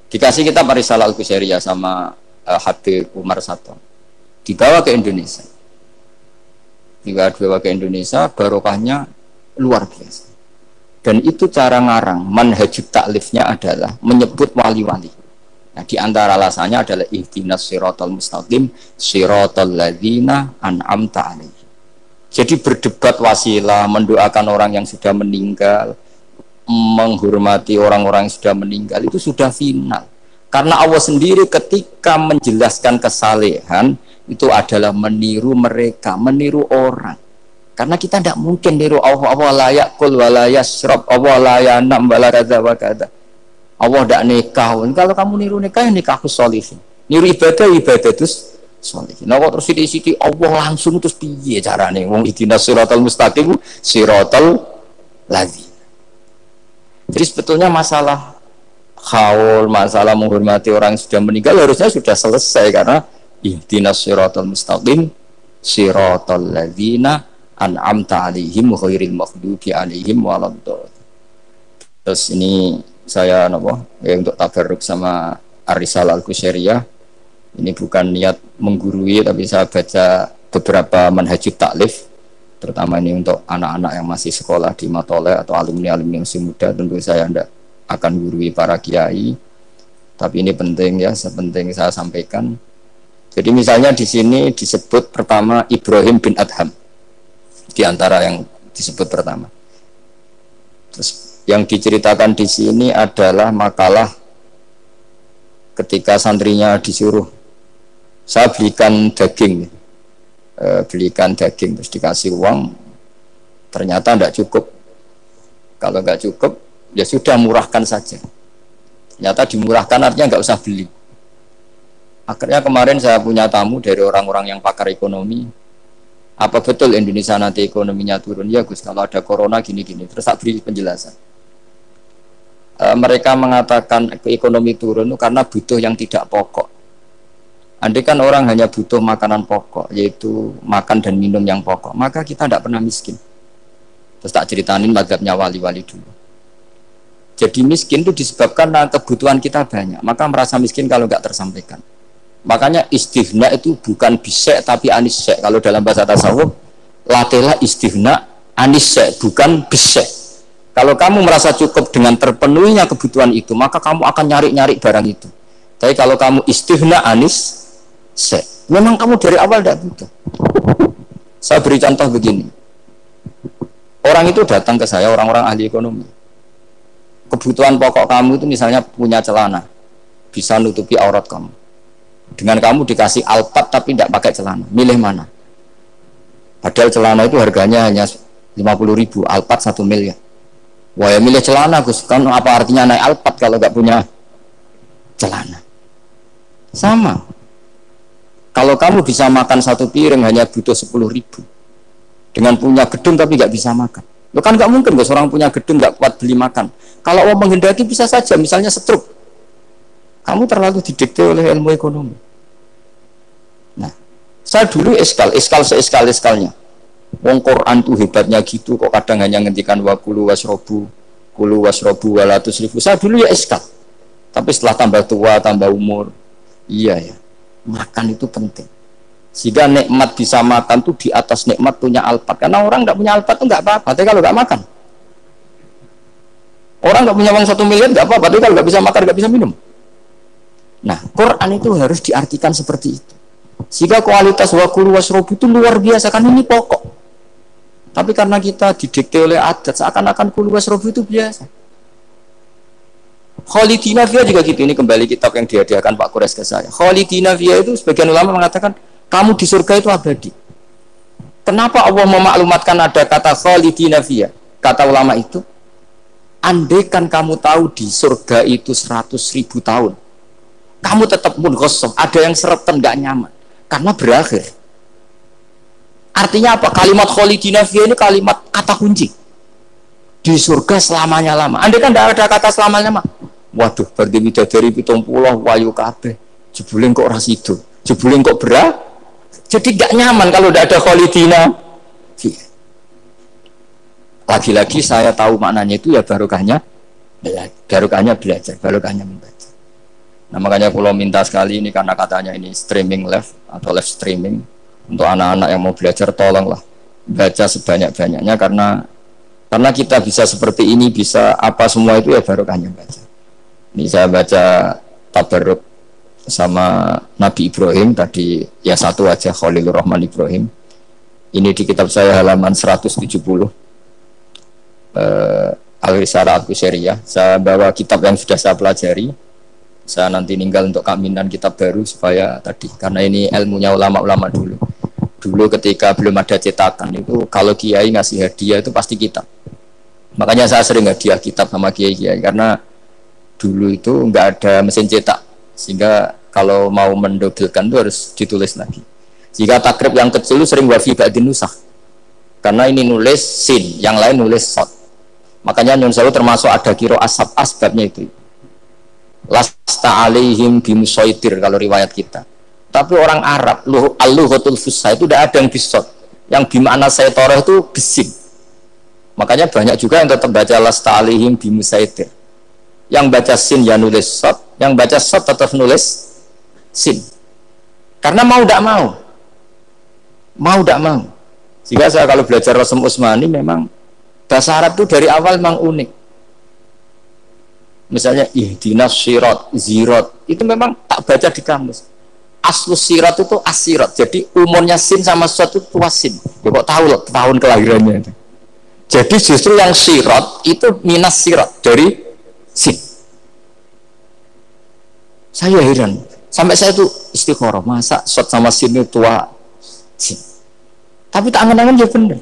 Dikasih kitab Risalah Al-Qusairiyah sama Habib Umar Sato, dibawa ke Indonesia. Dibawa ke Indonesia, barokahnya luar biasa. Dan itu cara ngarang, manhajut taklifnya adalah menyebut wali-wali. Nah, di antara alasannya adalah ihdinas siratal mustaqim, siratal ladzina an'amta alaihim. Jadi berdebat wasilah, mendoakan orang yang sudah meninggal, menghormati orang-orang yang sudah meninggal, itu sudah final. Karena Allah sendiri ketika menjelaskan kesalehan itu adalah meniru mereka, meniru orang. Karena kita tidak mungkin niru Allah la yakul wa la yasrab, Allah la yanam wa la kadza wa kadza. Allah tidak nikah. Kalau kamu niru nikah, nikahus sholihin. Niru ibadah terus sholihin. Nah, terus sithik-sithik Allah langsung terus piye carane? Wong ihdinas siratal mustaqim, siratal ladzina. Jadi sebetulnya masalah haul, masalah menghormati orang yang sudah meninggal harusnya sudah selesai, karena ihdinas siratal mustaqim, siratal ladzina an'amta alaihim ghairil maghdubi alaihim waladdallin. Terus ini saya untuk tabarruk sama Ar-Risalah Al-Qusairiyah. Ini bukan niat menggurui, tapi saya baca beberapa manhajut taklif, terutama ini untuk anak-anak yang masih sekolah di Matole atau alumni-alumni yang masih muda. Tentu saya tidak akan gurui para kiai, tapi ini penting ya, sepenting saya sampaikan. Jadi misalnya di sini disebut pertama Ibrahim bin Adham, di antara yang disebut pertama. Terus yang diceritakan di sini adalah makalah ketika santrinya disuruh, saya belikan daging, terus dikasih uang, ternyata tidak cukup. Kalau nggak cukup, ya sudah murahkan saja. Ternyata dimurahkan artinya nggak usah beli. Akhirnya kemarin saya punya tamu dari orang-orang yang pakar ekonomi. Apa betul Indonesia nanti ekonominya turun? Ya Gus, kalau ada corona gini-gini. Terus tak beri penjelasan. Mereka mengatakan ekonomi turun karena butuh yang tidak pokok. Andai kan orang hanya butuh makanan pokok, yaitu makan dan minum yang pokok, maka kita tidak pernah miskin. Terus tak ceritanin mazhabnya wali-wali dulu. Jadi miskin itu disebabkan kebutuhan kita banyak, maka merasa miskin kalau nggak tersampaikan. Makanya istighna itu bukan bisek tapi anisek. Kalau dalam bahasa tasawuf, latihlah istighna anisek, bukan bisek. Kalau kamu merasa cukup dengan terpenuhinya kebutuhan itu, maka kamu akan nyari-nyari barang itu. Tapi kalau kamu istighna anis, memang kamu dari awal tidak butuh. Saya beri contoh begini. Orang itu datang ke saya, orang-orang ahli ekonomi. Kebutuhan pokok kamu itu misalnya punya celana, bisa nutupi aurat kamu. Dengan kamu dikasih Alphard tapi tidak pakai celana, milih mana? Padahal celana itu harganya hanya 50.000, Alphard 1 miliar. Wah, ya milih celana Gus, kan apa artinya naik Alphard kalau nggak punya celana? Sama. Kalau kamu bisa makan 1 piring hanya butuh 10.000, dengan punya gedung tapi nggak bisa makan. Lo kan nggak mungkin Gus, orang punya gedung nggak kuat beli makan. Kalau mau menghendaki bisa saja, misalnya stroke. Kamu terlalu didikte oleh ilmu ekonomi. Nah, saya dulu seeskalnya. Wong Quran tuh hebatnya gitu, kok kadang hanya ngendikan wa kulu wasrobu walatus ribu. Saya dulu ya eskal. Tapi setelah tambah tua, tambah umur, iya ya, makan itu penting. Sehingga nikmat bisa makan tuh di atas nikmat punya Alphard. Karena orang nggak punya Alphard tuh nggak apa-apa, tapi kalau nggak makan. Orang nggak punya uang 1 miliar nggak apa-apa, tapi kalau nggak bisa makan, nggak bisa minum. Nah, Quran itu harus diartikan seperti itu. Sehingga kualitas wa kulu wasrobu itu luar biasa, kan ini pokok. Tapi karena kita didikte oleh adat, seakan-akan kulu wasrobu itu biasa. Khalidina Fiyah juga gitu. Ini kembali kitab yang dihadiahkan Pak Kures ke saya. Khalidina Fiyah itu sebagian ulama mengatakan kamu di surga itu abadi. Kenapa Allah memaklumatkan ada kata Khalidina Fiyah? Kata ulama itu, andaikan kamu tahu di surga itu 100.000 tahun, kamu tetap pun gosong, ada yang seretan gak nyaman karena berakhir. Artinya apa? Kalimat khalidina fiyah ini kalimat kata kunci di surga selamanya lama. Andai kan tidak ada kata selamanya lama, waduh, berarti bidadari 70 wayu kabeh, jebulin kok ras itu, jebulin kok berat, jadi gak nyaman kalau tidak ada khalidina fiyah. Lagi-lagi saya tahu maknanya itu ya barokahnya barokahnya belajar, barokahnya membaca. Nah makanya kalau minta sekali ini karena katanya ini streaming live atau live streaming untuk anak-anak yang mau belajar, tolonglah baca sebanyak-banyaknya karena kita bisa seperti ini, bisa apa semua itu ya barokahnya baca. Ini saya baca tabarruk sama Nabi Ibrahim tadi ya satu aja, Khalilur Rahman Ibrahim. Ini di kitab saya halaman 170. Al-Risalah Al-Qusairiyah. Saya bawa kitab yang sudah saya pelajari. Saya nanti ninggal untuk kaminan kitab baru supaya tadi, karena ini ilmunya ulama-ulama dulu. Dulu ketika belum ada cetakan itu kalau kiai ngasih hadiah itu pasti kitab. Makanya saya sering hadiah kitab sama kiai-kiai karena dulu itu nggak ada mesin cetak, sehingga kalau mau mendobelkan itu harus ditulis lagi. Jika takrib yang kecil itu sering wafi ba'din nusakh, karena ini nulis sin, yang lain nulis sod. Makanya Nyun Sewu termasuk ada kiro asab asbabnya itu. Lasta alaihim bimusaitir kalau riwayat kita. Tapi orang Arab, al-lughatul fusha itu tidak ada yang bisod. Yang bimana saytorah itu bisin. Makanya banyak juga yang tetap baca lasta alaihim bimusaitir. Yang baca sin ya nulis sod, yang baca sod tetap nulis sin. Karena mau tidak mau. Mau tidak mau. Jika saya kalau belajar Rasul Usmani memang bahasa Arab itu dari awal memang unik. Misalnya ihdinas sirat, zirat, itu memang tak baca di kamus. Aslus sirat itu asirat, jadi umurnya sin sama sod itu wasin. Ya kok tahu loh tahun kelahirannya itu. Jadi justru yang sirat itu minas sirat dari sin. Saya heran, sampai saya tuh istikharah, masa sod sama sin itu tua sin. Tapi tak angan-angan ya benar.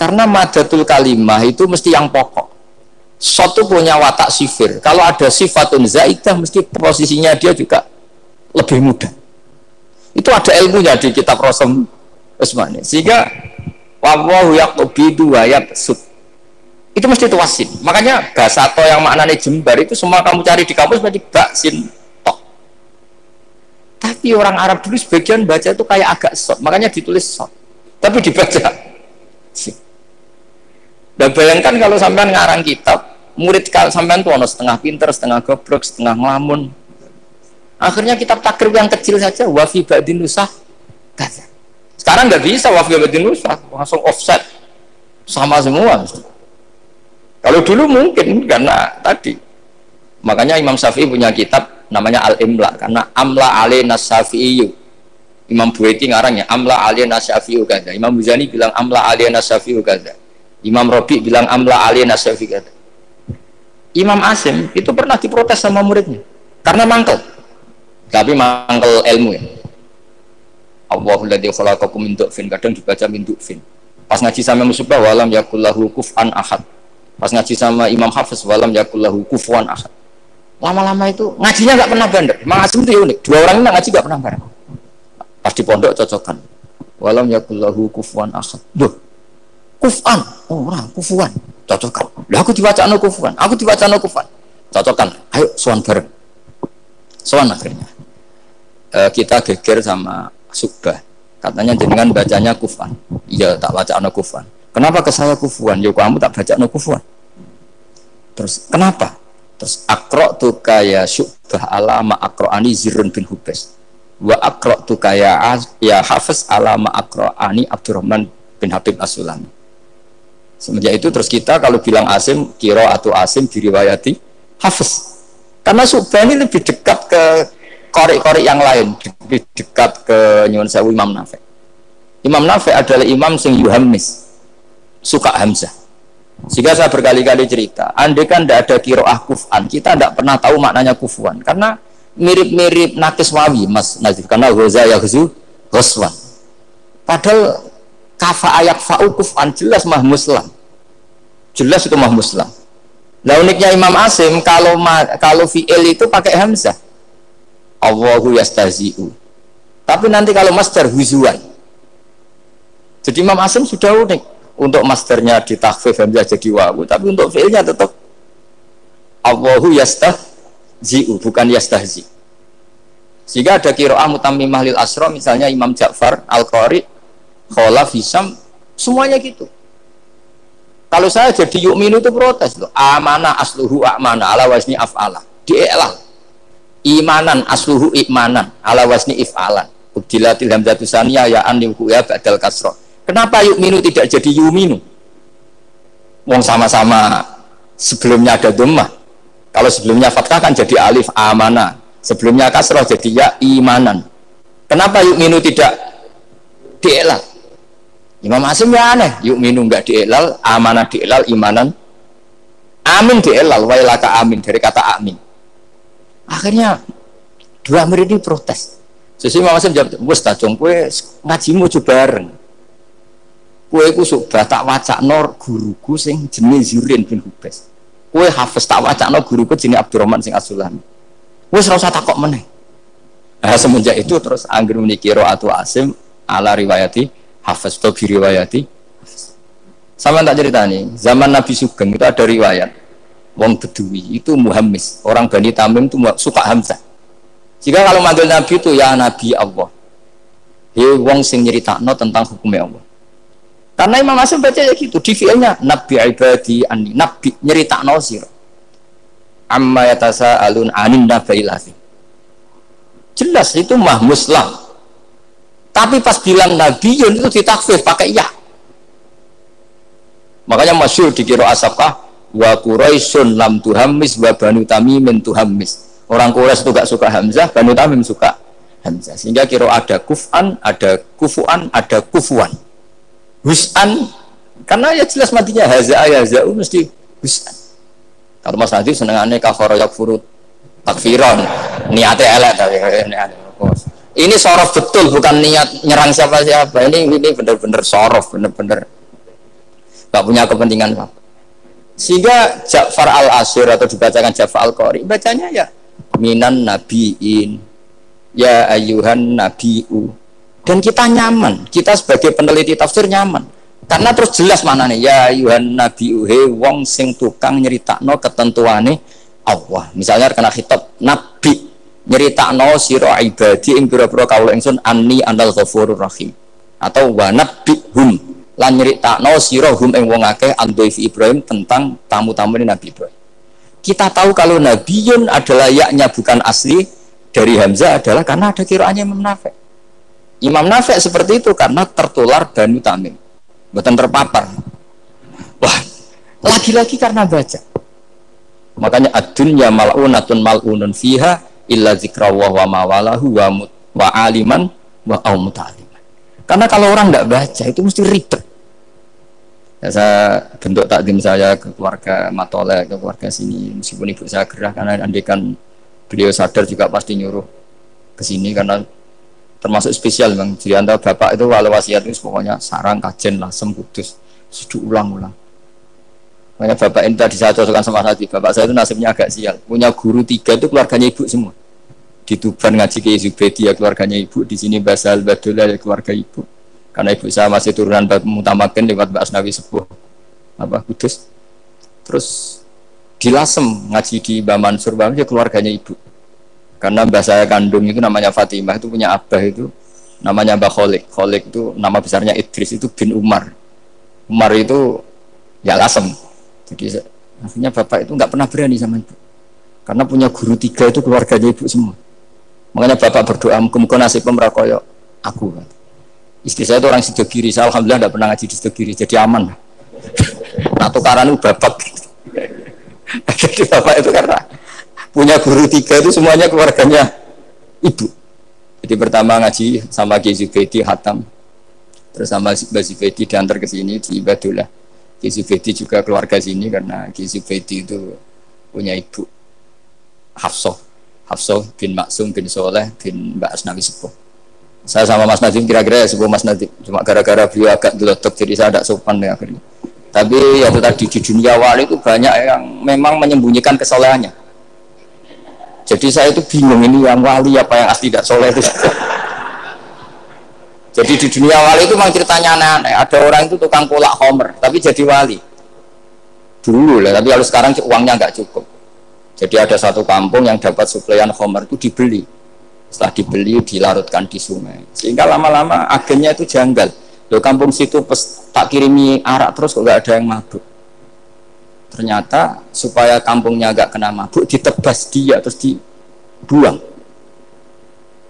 Karena madatul kalimah itu mesti yang pokok. Sod itu punya watak sifir. Kalau ada sifatun zaidah mesti posisinya dia juga lebih mudah. Itu ada ilmunya di kitab Rasul Usmani. Sehingga wallahu yaqbidu wa yabsut. Itu mesti tuasin. Makanya bahasa to yang maknanya jembar itu semua kamu cari di kamus berarti baksin tok. Tapi orang Arab dulu sebagian baca itu kayak agak sod. Makanya ditulis sod. Tapi dibaca sin. Dan bayangkan kalau sampean ngarang kitab, murid sampean tuh ono setengah pinter, setengah goblok, setengah ngelamun. Akhirnya kitab takrib yang kecil saja wafi ba'din nusakh. Sekarang nggak bisa wafi ba'din nusakh, langsung offset sama semua. Kalau dulu mungkin karena tadi. Makanya Imam Syafi'i punya kitab namanya Al-Imla karena amla alaina Syafi'i. Imam Buaiti ngarangnya amla alaina Syafi'i kaza. Imam Muzani bilang amla alaina Syafi'i kaza. Imam Rabi bilang amla alaina Syafi'i kaza. Imam Asim itu pernah diprotes sama muridnya karena mangkel. Tapi mangkel ilmu ya. Allahul ladzi khalaqakum min du'fin, kadang dibaca min du'fin. Pas ngaji sama Musybah walam yakullahu kufuwan ahad. Pas ngaji sama Imam Hafiz walam yakullahu kufuwan ahad. Lama-lama itu ngajinya enggak pernah bandar. Imam Asim itu unik. Dua orang ini ngaji enggak pernah bareng. Pas di pondok cocokan. Walam yakullahu kufuwan ahad. Duh. Kufan, orang kufuan, cocokan. Lah aku diwacana kufuan, aku diwacana kufuan, cocokan. Ayo sowan bareng. Sowan akhirnya. Kita geger sama Subah. Katanya jenengan bacanya kufan. Iya tak bacana kufan. Kenapa ke saya kufuan? Ya kamu tak bacana kufan. Terus kenapa? Terus aqra'tu kaya Subah ala ma aqra'ani Zirrun bin Hubais. Wa aqra'tu kaya ya Hafiz ala ma aqra'ani Abdurrahman bin Habib As-Sulami. Semenjak itu terus kita kalau bilang Asim, kiro atau Asim diriwayati Hafiz. Karena Subhan ini lebih dekat ke korek-korek yang lain, lebih dekat ke Nyuwun Sewu Imam Nafi'. Imam Nafi' adalah imam sing yuhammis, suka hamzah. Sehingga saya berkali-kali cerita, andai kan tidak ada kiroah kuf'an, kita tidak pernah tahu maknanya kufuan. Karena mirip-mirip nakis wawi, Mas Nazif. Karena ghoza yaghzu ghoswan. Padahal kafa ayak fa'u kuf'an jelas mah muslam, jelas itu mah muslam. Nah uniknya Imam Asim kalau fi'il itu pakai hamzah, Allahu yastahzi'u, tapi nanti kalau masdar huzuan. Jadi Imam Asim sudah unik, untuk masdarnya ditakhfif hamzah jadi wawu, tapi untuk fi'ilnya tetap Allahu yastahzi'u bukan yastahzi. Sehingga ada qiraah mutammimah lil asra, misalnya Imam Ja'far Al-Qari, Khalaf, Hisam, semuanya gitu. Kalau saya jadi yu'minu itu protes loh. Amana asluhu amana ala wazni af'ala. Di'elal. Imanan asluhu imanan ala wazni if'alan. Ubdilatil hamzatu saniyah ya an ya ba'dal kasroh. Kenapa yu'minu tidak jadi yu'minu? Wong sama-sama sebelumnya ada dhammah. Kalau sebelumnya fathah kan jadi alif amana. Sebelumnya kasroh jadi ya imanan. Kenapa yu'minu tidak di'elal? Imam Asim ya aneh, yu'minu enggak di'elal, amanah di'elal, imanan amin di'elal, wailaka amin, dari kata amin. Akhirnya dua murid ini protes. Sesuai Imam Asim jawab, wes tajong kue ngajimu coba bareng. Kue ku sudah tak wacak nor guruku sing jenis Zurin bin Hubes. Kue hafiz tak wacak nor guruku jenis Abdurrahman sing As-Sulami. Wes rasa takok meneh. Nah, semenjak itu terus angger menikiro atau Asim ala riwayati Hafiz atau riwayati. Sama tak cerita nih, zaman Nabi Sugeng itu ada riwayat wong Bedui itu Muhammis, orang Bani Tamim itu suka Hamzah. Jika kalau manggil Nabi itu ya Nabi Allah, he wong sing nyeritakno tentang hukumnya Allah. Karena Imam Asim baca ya gitu, di fiilnya Nabi ibadi anni, Nabi nyeritakno sira. Amma yatasaalun anin nabailahi. Jelas itu mah muslam. Tapi pas bilang nabiyun itu ditakfif pakai ya. Makanya masyhur dikira asapkah wa Quraisyun lam tuhammis wa Banu Tamimin tuhammis. Orang Quraisy itu gak suka Hamzah, Banu Tamim suka Hamzah. Sehingga kira ada kuf'an, ada kufu'an, ada kufuan. Hus'an karena ya jelas matinya haza yaza'u mesti hus'an. Kalau Mas Nadif senengannya kafara yakfurut takfiron. Niate elek tapi niate. Ini sorof betul, bukan niat nyerang siapa-siapa. Ini benar-benar sorof, benar-benar gak punya kepentingan apa. Sehingga Ja'far al-Asir atau dibacakan Ja'far al-Qari, bacanya ya minan nabiin, ya ayuhan nabiu. Dan kita nyaman, kita sebagai peneliti tafsir nyaman. Karena terus jelas mana nih, ya ayuhan nabiu, he wong sing tukang nyeritakno ketentuane Allah. Misalnya kena khitab nabi nyeritakno sira ibadi ing pira-pira kawula ingsun anni anal ghafurur rahim atau wa nabbihum lan nyeritakno sira hum ing wong akeh andoi Ibrahim tentang tamu-tamu Nabi Ibrahim. Kita tahu kalau nabiyun adalah yaknya bukan asli dari Hamzah adalah karena ada qiraatnya Imam Nafi'. Imam Nafi' seperti itu karena tertular Banu Tamim. Mboten terpapar. Wah, lagi-lagi karena baca. Makanya ad-dunya mal'unatun mal'unun fiha illa zikrawah wa mawalahu wa aliman wa muta'aliman. Karena kalau orang tidak baca itu mesti ribet. Ya, saya bentuk takdim saya ke keluarga Matole, ke keluarga sini, meskipun ibu saya gerah karena andikan beliau sadar juga pasti nyuruh ke sini karena termasuk spesial bang. Jadi antara bapak itu walau wasiat itu pokoknya sarang kajen lasem kudus sudah ulang-ulang. Makanya bapak ini tadi saya cocokkan sama Hadi. Bapak saya itu nasibnya agak sial. Punya guru 3 itu keluarganya ibu semua. Di Tuban ngaji ke Zubedi ya keluarganya ibu. Di sini Basal Badullah ya keluarga ibu. Karena ibu saya masih turunan Mutamakin lewat Mbak Asnawi Sepuh apa Kudus. Terus di Lasem ngaji di Mbak Mansur ya keluarganya ibu. Karena mbak saya kandung itu namanya Fatimah itu punya abah itu namanya Mbak Kholik. Kholik itu nama besarnya Idris itu bin Umar. Umar itu ya Lasem. Jadi akhirnya bapak itu nggak pernah berani sama ibu karena punya guru 3 itu keluarganya ibu semua. Makanya bapak berdoa muka-muka nasib pemerakoyo aku. Istri saya itu orang Sidogiri, saya alhamdulillah nggak pernah ngaji di Sidogiri jadi aman. Nah tukaran itu bapak. Jadi bapak itu karena punya guru 3 itu semuanya keluarganya ibu. Jadi pertama ngaji sama Ki Zubedi Hatam, terus sama Mbak Zubedi diantar ke sini di Badullah. Ki Zubedi juga keluarga sini karena Ki Zubedi itu punya ibu Hafsah bin Maksum bin Soleh bin Mbak Asnawi Sepuh. Saya sama Mas Nadim kira-kira ya sepuh Mas Nadim, cuma gara-gara beliau agak gelotok jadi saya tidak sopan ya akhirnya. Tapi ya itu tadi di dunia wali itu banyak yang memang menyembunyikan kesolehannya. Jadi saya itu bingung ini yang wali apa yang asli tidak soleh itu. Jadi di dunia wali itu memang ceritanya aneh-aneh. Ada orang itu tukang kolak homer, tapi jadi wali. Dulu lah, tapi kalau sekarang uangnya nggak cukup. Jadi ada satu kampung yang dapat suplaian homer itu dibeli. Setelah dibeli dilarutkan di sungai. Sehingga lama-lama agennya itu janggal. Loh kampung situ tak kirimi arak terus kok nggak ada yang mabuk. Ternyata supaya kampungnya agak kena mabuk, ditebas dia terus dibuang.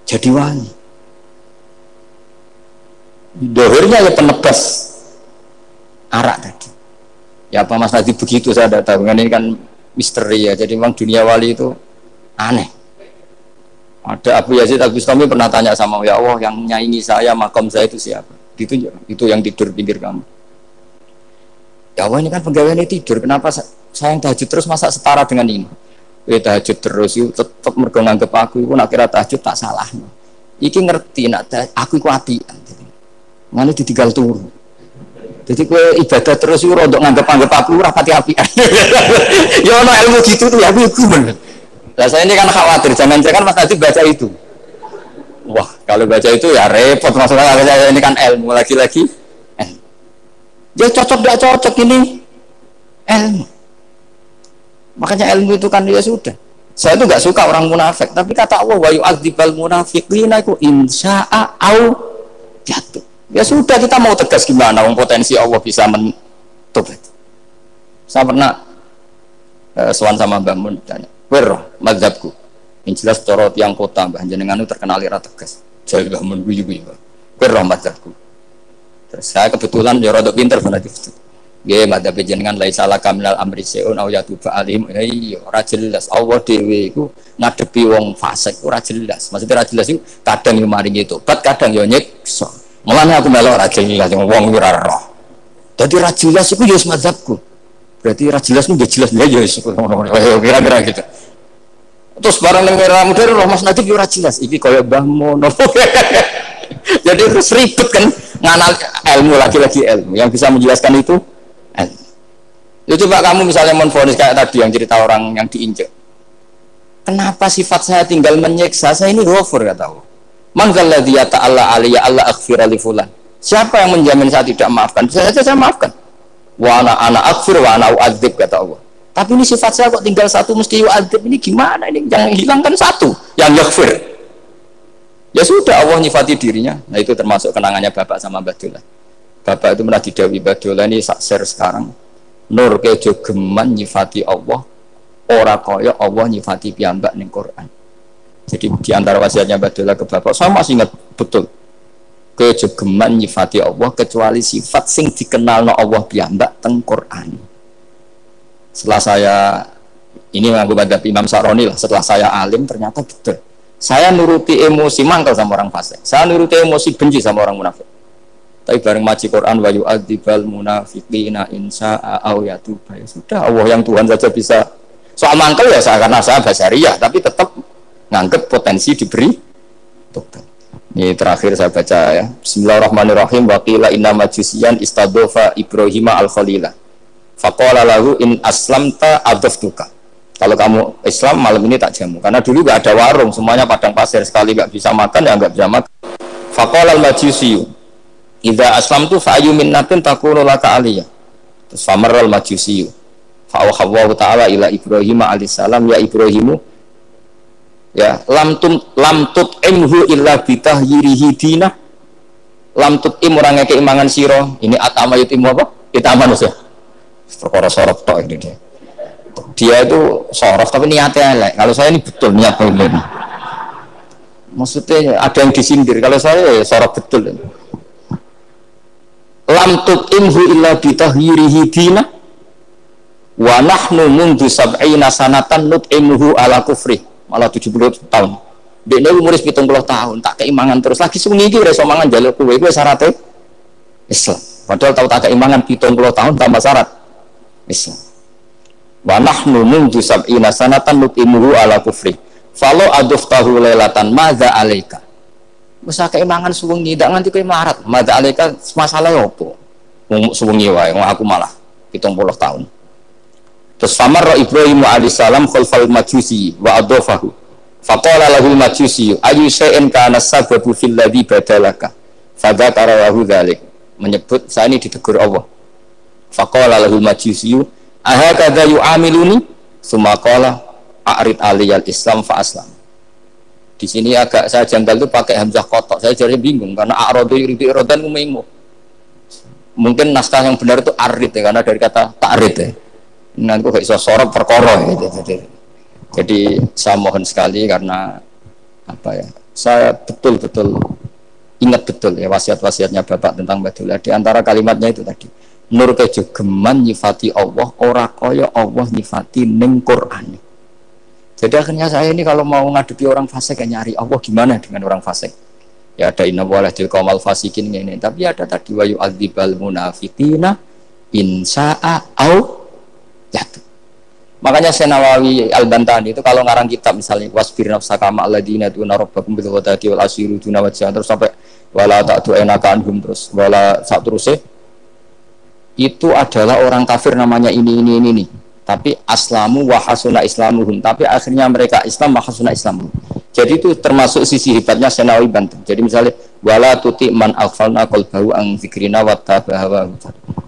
Jadi wali. Dohirnya ya penebas arak tadi. Ya apa Mas Nadi begitu saya tidak tahu. Ini kan misteri ya. Jadi memang dunia wali itu aneh. Ada Abu Yazid Al-Bustami pernah tanya sama ya Allah, yang nyaingi saya, makam saya itu siapa? Itu yang tidur pinggir kamu. Ya Allah, ini kan pegawainya tidur. Kenapa saya yang tahajud terus masa setara dengan ini? Tahajud terus itu tetap mergo nganggep aku itu nak kira tahajud tak salah. Iki ngerti nak aku iku apian. Ngene ditinggal turu. Jadi kowe ibadah terus iku rodok nganggep aku ora pati apian. Ya ono ilmu gitu tuh ya aku bener. Lah saya ini kan khawatir jangan-jangan Mas Nadi baca itu. Wah, kalau baca itu ya repot maksudnya saya ini kan ilmu lagi-lagi. Dia cocok enggak cocok ini ilmu. Makanya ilmu itu kan ya sudah. Saya itu enggak suka orang munafik, tapi kata Allah wa yu'adzibal munafiqina iku insya'a au jatuh. Ya sudah, kita mau tegas gimana wong potensi Allah bisa mentobat. Saya pernah sowan sama Mbah Mun tanya, "Wer mazhabku?" Yang jelas cara tiang kota Mbah jenengan itu terkenal ira tegas. Jadi Mbah Mun guyu-guyu. "Wer mazhabku." Terus saya kebetulan ya rada pinter banget itu. Nggih, mazhab jenengan laisa laka minal amri seun au yatuba alim. Iya, ora jelas. Allah dhewe iku ngadepi wong fasik ora jelas. Maksudnya ora jelas iku kadang yo maringi tobat, kadang yo nyiksa. Mulane aku melok ra jelas wong ora roh. Dadi ra jelas iku yo mazhabku. Berarti ra jelas niku jelas ya yo kira-kira gitu. Terus barang yang merah muda roh Mas Nadi ora jelas. Iki kaya Mbah Mono. Jadi terus ribet kan nganal ilmu lagi-lagi ilmu. Yang bisa menjelaskan itu ilmu. Ya coba kamu misalnya menfonis kayak tadi yang cerita orang yang diinjek. Kenapa sifat saya tinggal menyiksa? Saya ini ghafur kata Allah. Man dzalladzi yata'alla alayya alla aghfira li fulan. Siapa yang menjamin saya tidak maafkan? Bisa saja saya maafkan. Wa ana aghfir wa ana u'adzib kata Allah. Tapi ini sifat saya kok tinggal satu mesti yu'adzib, ini gimana ini? Jangan hilangkan satu yang yaghfir. Ya sudah, Allah nyifati dirinya. Nah itu termasuk kenangannya Bapak sama Mbak Dola. Bapak itu pernah didhawuhi Mbak Dola ini sakser sekarang. Nur kejo geman nyifati Allah, ora kaya Allah nyifati piyambak ning Quran. Jadi di antara wasiatnya Mbak Dola ke Bapak, saya masih ingat betul. Kejo geman nyifati Allah kecuali sifat sing dikenalno Allah piyambak teng Quran. Setelah saya ini mengaku madhab Imam Sa'roni lah, setelah saya alim ternyata betul. Saya nuruti emosi mangkal sama orang fasik. Saya nuruti emosi benci sama orang munafik. Tapi bareng maji Quran wa yu'adzibal munafiqina insya'a aw yatuba. Ya sudah, Allah yang Tuhan saja bisa. Soal mangkal ya saya karena saya basyariyah, tapi tetap nganggep potensi diberi tobat. Ini terakhir saya baca ya. Bismillahirrahmanirrahim. Wa qila inna majusiyan istadofa Ibrahim al-Khalila. Faqala lahu in aslamta adaftuka. Kalau kamu Islam malam ini tak jamu, karena dulu gak ada warung, semuanya padang pasir, sekali gak bisa makan ya gak bisa makan. Faqala al-majusiyu idza aslamtu fa ayyu minnatin takunu laka aliyah. Terus famarra al-majusiyu fa awha ta'ala ila Ibrahim alaihissalam ya Ibrahimu ya lam tut'imhu illa bitahyirihi dinah. Lam tut'im orang ngeke imangan sira. Ini atama yutimu apa? Kita aman ya. Perkara sorok tok ini dia itu sorok tapi niatnya elek. Kalau saya ini betul niat betul. Maksudnya ada yang disindir. Kalau saya ya sorok betul. Lam tut'imhu illa bitahyirihi dinah wa nahnu mundu sab'ina sanatan nut'imuhu ala kufri. Malah 70 tahun. Dekne umur 70 tahun tak keimangan terus lagi sungi iki ora iso mangan njaluk kowe iku syaratnya Islam. Padahal tahu tak keimangan 70 tahun tambah syarat Islam. Wa nahnu mundu sab'ina sanatan nut'imuhu ala kufri. Falo aduftahu lailatan madza alaika. Wis keimangan suwengi ndak nganti kowe melarat. Madza alaika masalah opo? Wong suwengi wae aku malah 70 tahun. Terus famarra Ibrahim alaihissalam khalfal majusi wa adofahu faqala lahul majusi ayu syai'in kana sababu fil ladzi badalaka fadzakara lahu dzalik. Menyebut saya ini ditegur Allah. Faqala lahul majusi ahakadza yu'amiluni summa qala a'rid aliyal islam fa aslam. Di sini agak saya janggal itu pakai hamzah kotok. Saya jadi bingung karena a'radu yuridu iradan umaimu. Mungkin naskah yang benar itu arid ya, karena dari kata ta'rid ya. Nanti kok iso sorot perkara gitu. Jadi saya mohon sekali karena apa ya? Saya betul-betul ingat betul ya wasiat-wasiatnya Bapak tentang Badullah. Di antara kalimatnya itu tadi, nur kejogeman nyifati Allah, ora kaya Allah nyifati ning Quran. Jadi akhirnya saya ini kalau mau ngadepi orang fasik nyari Allah gimana dengan orang fasik. Ya ada inna waladil qaumal fasikin ini, tapi ada tadi wa yu'adzibal munafiqina insa'a au yatu. Makanya Senawawi Al-Bantani itu kalau ngarang kitab misalnya wasbir nafsaka ma'al ladina tuna rabbakum bil ghadati wal asyiru duna wajhan terus sampai wala ta'tu enaka anhum terus wala sak terusé itu adalah orang kafir namanya ini nih. Tapi aslamu wa hasuna islamuhum, tapi akhirnya mereka Islam wa hasuna islamuhum. Jadi itu termasuk sisi hebatnya Senawawi Banten. Jadi misalnya wala tuti man aghfalna qalbahu an dzikrina wa tabaha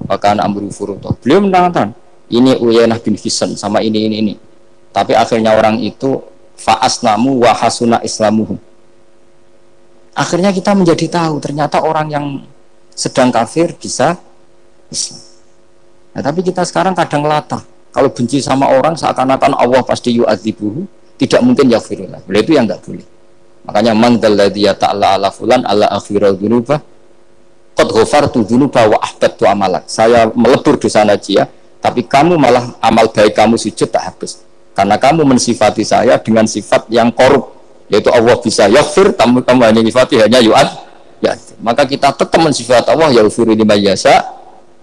wa kana amru furuta. Beliau menerangkan ini Uyainah bin Hisn sama ini. Tapi akhirnya orang itu fa'aslamu wa hasuna islamuhum. Akhirnya kita menjadi tahu ternyata orang yang sedang kafir bisa Islam. Nah, tapi kita sekarang kadang latah. Kalau benci sama orang seakan-akan Allah pasti yu'adzibuhu, tidak mungkin yaghfirullah. Boleh itu yang enggak boleh. Makanya man dalladzi yata'alla ala fulan ala akhirul dzunuba qad ghafartu dzunuba wa ahbattu amalak. Saya melebur dosa najiyah, tapi kamu malah amal baik kamu sujud tak habis karena kamu mensifati saya dengan sifat yang korup, yaitu Allah bisa yaghfir, kamu hanya sifati hanya yu'ad ya. Maka kita tetap mensifat Allah yaghfiru liman yasha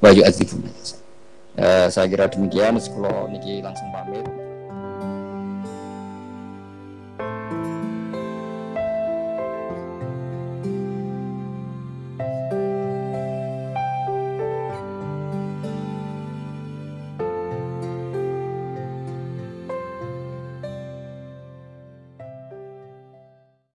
wa yu'adzibu man yasha. Saya kira demikian. Kalau niki langsung pamit.